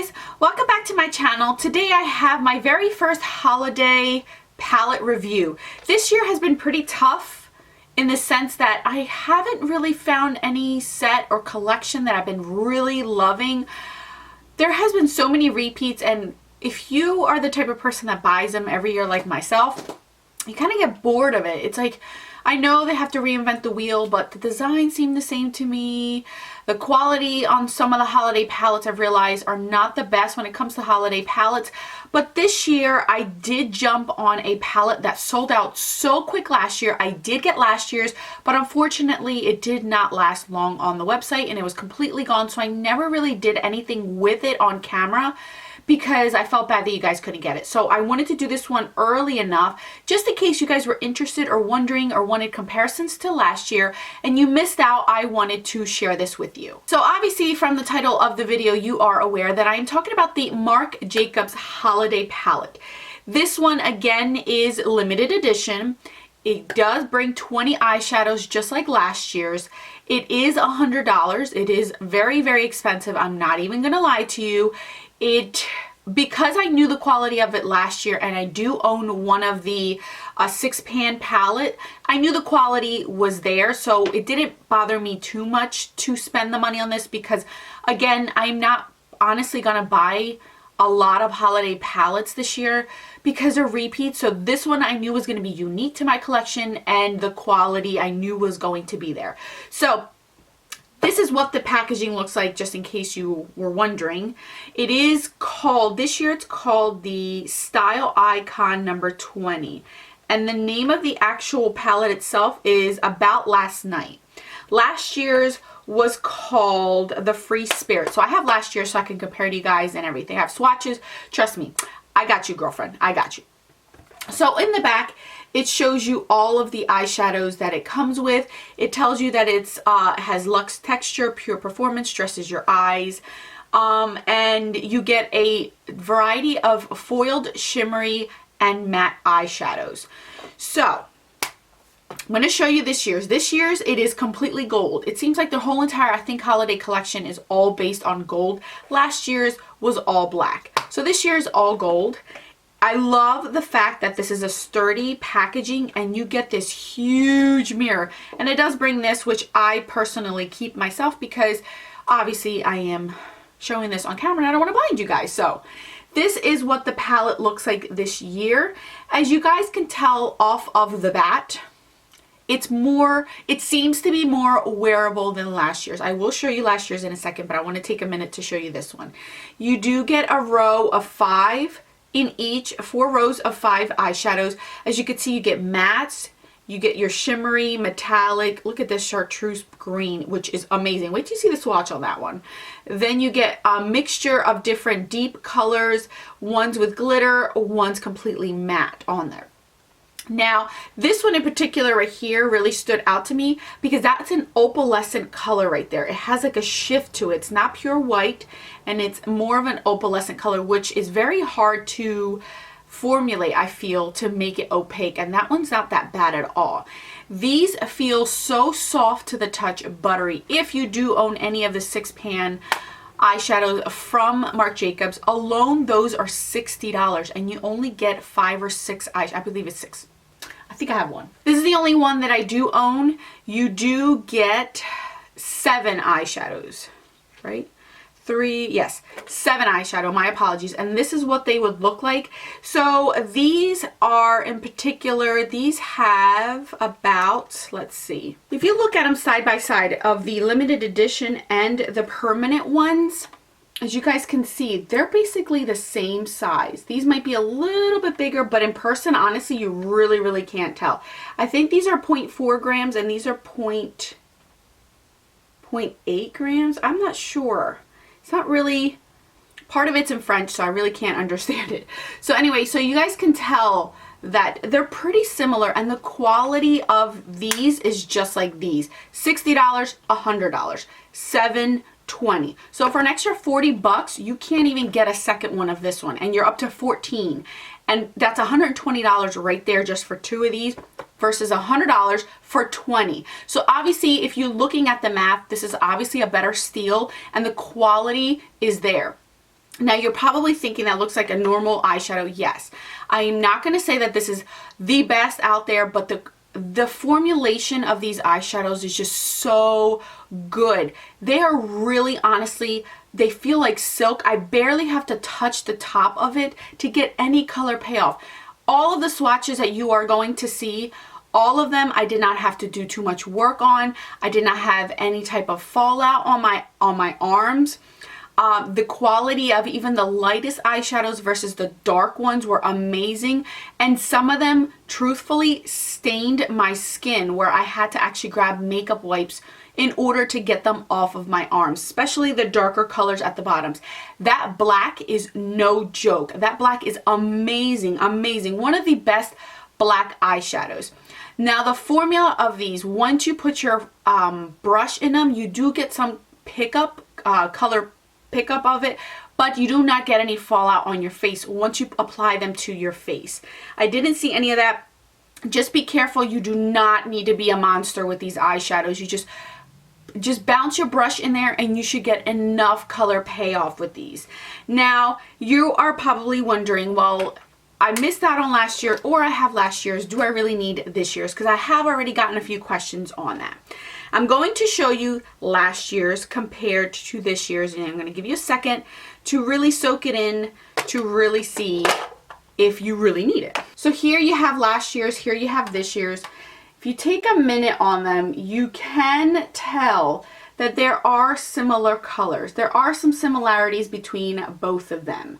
guys, welcome back to my channel. Today I have my very first holiday palette review. This year has been pretty tough in the sense that I haven't really found any set or collection that I've been really loving. There has been so many repeats, and if you are the type of person that buys them every year like myself, you kind of get bored of it. It's like, I know they have to reinvent the wheel, but the designs seem the same to me. The quality on some of the holiday palettes I've realized are not the best when it comes to holiday palettes. But this year I did jump on a palette that sold out so quick last year. I did get last year's, but unfortunately it did not last long on the website and it was completely gone. So I never really did anything with it on camera, because I felt bad that you guys couldn't get it. So I wanted to do this one early enough, just in case you guys were interested or wondering or wanted comparisons to last year and you missed out. I wanted to share this with you. So obviously from the title of the video, you are aware that I am talking about the Marc Jacobs Holiday Palette. This one again is limited edition. It does bring 20 eyeshadows just like last year's. It is $100. It is very, very expensive. I'm not even gonna lie to you. Because I knew the quality of it last year, and I do own one of the 6-pan palette, I knew the quality was there, so it didn't bother me too much to spend the money on this, because again, I'm not honestly gonna buy a lot of holiday palettes this year because they're repeats. So this one I knew was going to be unique to my collection, and the quality I knew was going to be there. So this is what the packaging looks like, just in case you were wondering. It is called, this year it's called the Style Icon number 20. And the name of the actual palette itself is About Last Night. Last year's was called the Free Spirit. So I have last year so I can compare to you guys and everything. I have swatches. Trust me, I got you, girlfriend. I got you. So in the back, it shows you all of the eyeshadows that it comes with. It tells you that it's has luxe texture, pure performance, dresses your eyes. And you get a variety of foiled, shimmery, and matte eyeshadows. So I'm going to show you this year's. This year's, it is completely gold. It seems like the whole entire, I think, holiday collection is all based on gold. Last year's was all black. So this year's all gold. I love the fact that this is a sturdy packaging and you get this huge mirror. And it does bring this, which I personally keep myself because obviously I am showing this on camera and I don't want to blind you guys. So this is what the palette looks like this year. As you guys can tell off of the bat, it seems to be more wearable than last year's. I will show you last year's in a second, but I want to take a minute to show you this one. You do get a row of 5 in each, 4 rows of 5 eyeshadows. As you can see, you get mattes, you get your shimmery, metallic, look at this chartreuse green, which is amazing. Wait till you see the swatch on that one. Then you get a mixture of different deep colors, ones with glitter, ones completely matte on there. Now, this one in particular right here really stood out to me because that's an opalescent color right there. It has like a shift to it. It's not pure white, and it's more of an opalescent color, which is very hard to formulate, I feel, to make it opaque, and that one's not that bad at all. These feel so soft to the touch, buttery. If you do own any of the 6-pan eyeshadows from Marc Jacobs, alone those are $60, and you only get 5 or 6 eyeshadows. I believe it's 6. I think I have one. This is the only one that I do own. You do get 7 eyeshadows, right? 3, yes, 7 eyeshadow, my apologies. And this is what they would look like. So these are in particular, these have about, let's see. If you look at them side by side of the limited edition and the permanent ones, as you guys can see, they're basically the same size. These might be a little bit bigger, but in person, honestly, you really, really can't tell. I think these are 0.4 grams and these are 0.8 grams. I'm not sure. It's not really, part of it's in French, so I really can't understand it. So anyway, so you guys can tell that they're pretty similar, and the quality of these is just like these. $60, $100, $7.20. So for an extra 40 bucks, you can't even get a second one of this one, and you're up to 14. And that's $120 right there just for 2 of these versus $100 for 20. So obviously, if you're looking at the math, this is obviously a better steal and the quality is there. Now you're probably thinking that looks like a normal eyeshadow. Yes, I am not going to say that this is the best out there, but the formulation of these eyeshadows is just so good. They are really, honestly, they feel like silk. I barely have to touch the top of it to get any color payoff. All of the swatches that you are going to see, all of them, I did not have to do too much work on. I did not have any type of fallout on my arms. The quality of even the lightest eyeshadows versus the dark ones were amazing, and some of them truthfully stained my skin where I had to actually grab makeup wipes in order to get them off of my arms, especially the darker colors at the bottoms. That black is no joke. That black is amazing, amazing. One of the best black eyeshadows. Now the formula of these, once you put your brush in them, you do get some pickup, color pickup of it, but you do not get any fallout on your face once you apply them to your face. I didn't see any of that. Just be careful. You do not need to be a monster with these eyeshadows. You just bounce your brush in there and you should get enough color payoff with these. Now you are probably wondering, well, I missed out on last year, or I have last year's. Do I really need this year's? Because I have already gotten a few questions on that. I'm going to show you last year's compared to this year's, and I'm going to give you a second to really soak it in, to really see if you really need it. So here you have last year's, here you have this year's. If you take a minute on them, you can tell that there are similar colors. There are some similarities between both of them.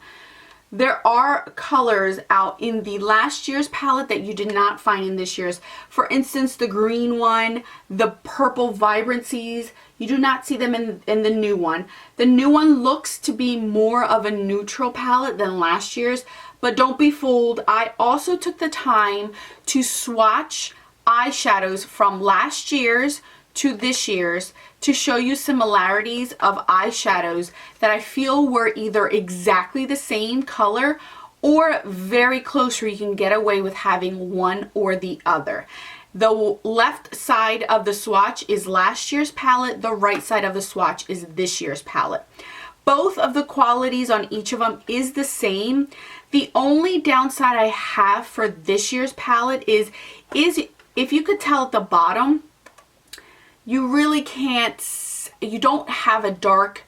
There are colors out in the last year's palette that you did not find in this year's. For instance, the green one, the purple vibrancies, you do not see them in the new one. The new one looks to be more of a neutral palette than last year's, but don't be fooled. I also took the time to swatch eyeshadows from last year's to this year's to show you similarities of eyeshadows that I feel were either exactly the same color or very close, where you can get away with having one or the other. The left side of the swatch is last year's palette, the right side of the swatch is this year's palette. Both of the qualities on each of them is the same. The only downside I have for this year's palette is if you could tell at the bottom, you really can't, you don't have a dark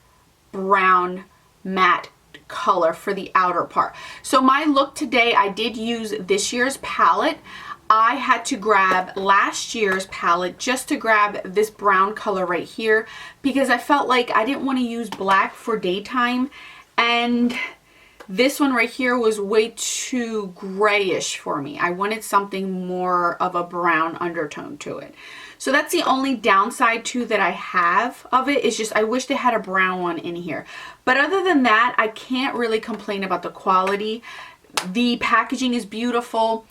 brown matte color for the outer part. So my look today, I did use this year's palette. I had to grab last year's palette just to grab this brown color right here, because I felt like I didn't want to use black for daytime, and this one right here was way too grayish for me. I wanted something more of a brown undertone to it. So that's the only downside too that I have of it, is just I wish they had a brown one in here. But other than that, I can't really complain about the quality. The packaging is beautiful.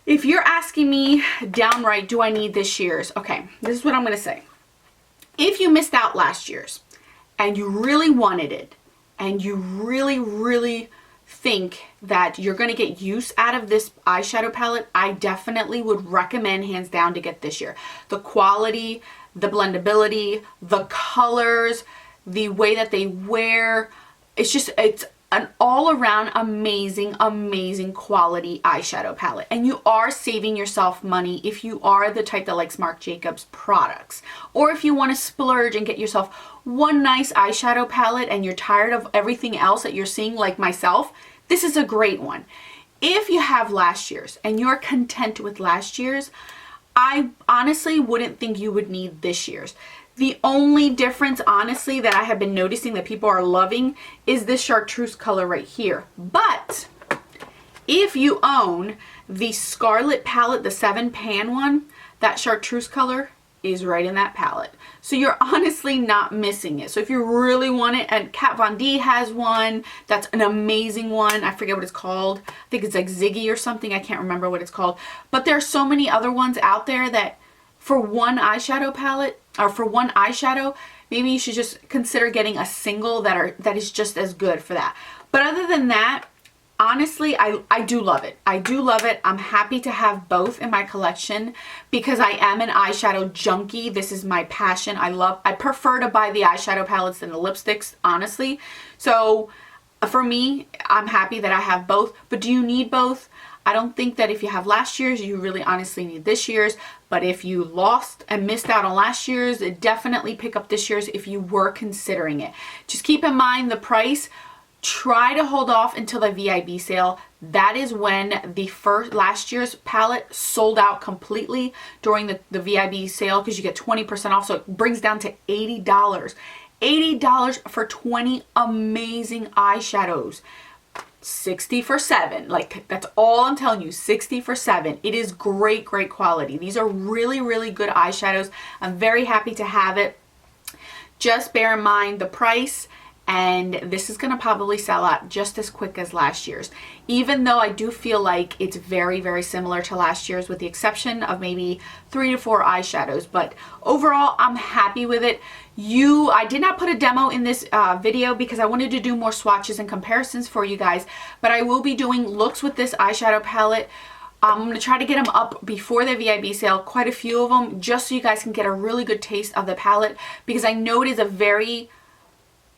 If you're asking me downright, do I need this year's? Okay, this is what I'm going to say. If you missed out last year's and you really wanted it, and you really think that you're going to get use out of this eyeshadow palette, I definitely would recommend hands down to get this year. The quality, the blendability, the colors, the way that they wear, it's an all-around amazing quality eyeshadow palette. And you are saving yourself money if you are the type that likes Marc Jacobs products, or if you want to splurge and get yourself one nice eyeshadow palette and you're tired of everything else that you're seeing, like myself. This is a great one. If you have last year's and you're content with last year's, I honestly wouldn't think you would need this year's. The only difference, honestly, that I have been noticing that people are loving is this chartreuse color right here. But if you own the Scarlet palette, the 7-pan one, that chartreuse color is right in that palette. So you're honestly not missing it. So if you really want it, and Kat Von D has one, that's an amazing one. I forget what it's called. I think it's like Ziggy or something. I can't remember what it's called. But there are so many other ones out there that for one eyeshadow palette, or for one eyeshadow, maybe you should just consider getting a single that is just as good for that. But other than that, honestly, I do love it. I do love it. I'm happy to have both in my collection because I am an eyeshadow junkie. This is my passion. I prefer to buy the eyeshadow palettes than the lipsticks, honestly. So For me, I'm happy that I have both, but do you need both? I don't think that if you have last year's, you really honestly need this year's, but if you lost and missed out on last year's, definitely pick up this year's if you were considering it. Just keep in mind the price. Try to hold off until the VIB sale. That is when the last year's palette sold out completely during the VIB sale, because you get 20% off, so it brings down to $80. $80 for 20 amazing eyeshadows. 60 for 7. Like, that's all I'm telling you. 60 for 7. It is great quality. These are really good eyeshadows. I'm very happy to have it. Just bear in mind the price, and this is going to probably sell out just as quick as last year's, even though I do feel like it's very similar to last year's, with the exception of maybe 3 to 4 eyeshadows. But overall, I'm happy with it. I did not put a demo in this video because I wanted to do more swatches and comparisons for you guys, but I will be doing looks with this eyeshadow palette. I'm going to try to get them up before the VIB sale, quite a few of them, just so you guys can get a really good taste of the palette, because I know it is a very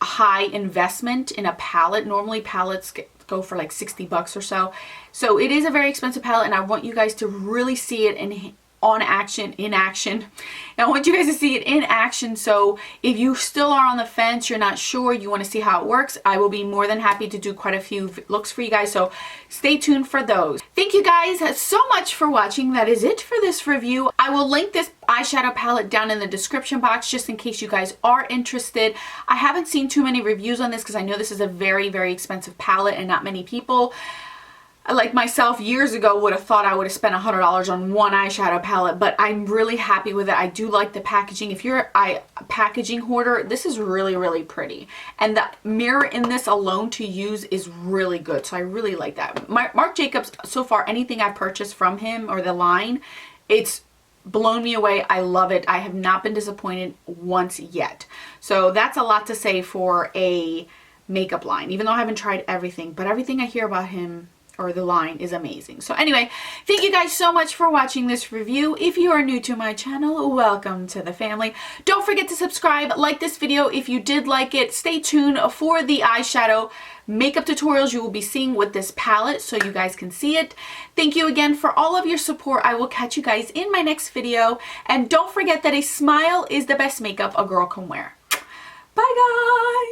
high investment in a palette. Normally palettes go for like 60 bucks or so. So it is a very expensive palette, and I want you guys to really see it in action. I want you guys to see it in action. So if you still are on the fence, you're not sure, you want to see how it works, I will be more than happy to do quite a few looks for you guys. So stay tuned for those. Thank you guys so much for watching. That is it for this review. I will link this eyeshadow palette down in the description box just in case you guys are interested. I haven't seen too many reviews on this because I know this is a very expensive palette, and not many people like myself years ago would have thought I would have spent $100 on one eyeshadow palette, but I'm really happy with it. I do like the packaging. If you're a packaging hoarder, this is really pretty, and the mirror in this alone to use is really good, so I really like that. Marc Jacobs, so far, anything I've purchased from him or the line, it's blown me away. I love it. I have not been disappointed once yet. So that's a lot to say for a makeup line, even though I haven't tried everything, but everything I hear about him or the line is amazing. So anyway, thank you guys so much for watching this review. If you are new to my channel, welcome to the family. Don't forget to subscribe, like this video if you did like it. Stay tuned for the eyeshadow makeup tutorials you will be seeing with this palette so you guys can see it. Thank you again for all of your support. I will catch you guys in my next video, and don't forget that a smile is the best makeup a girl can wear. Bye guys!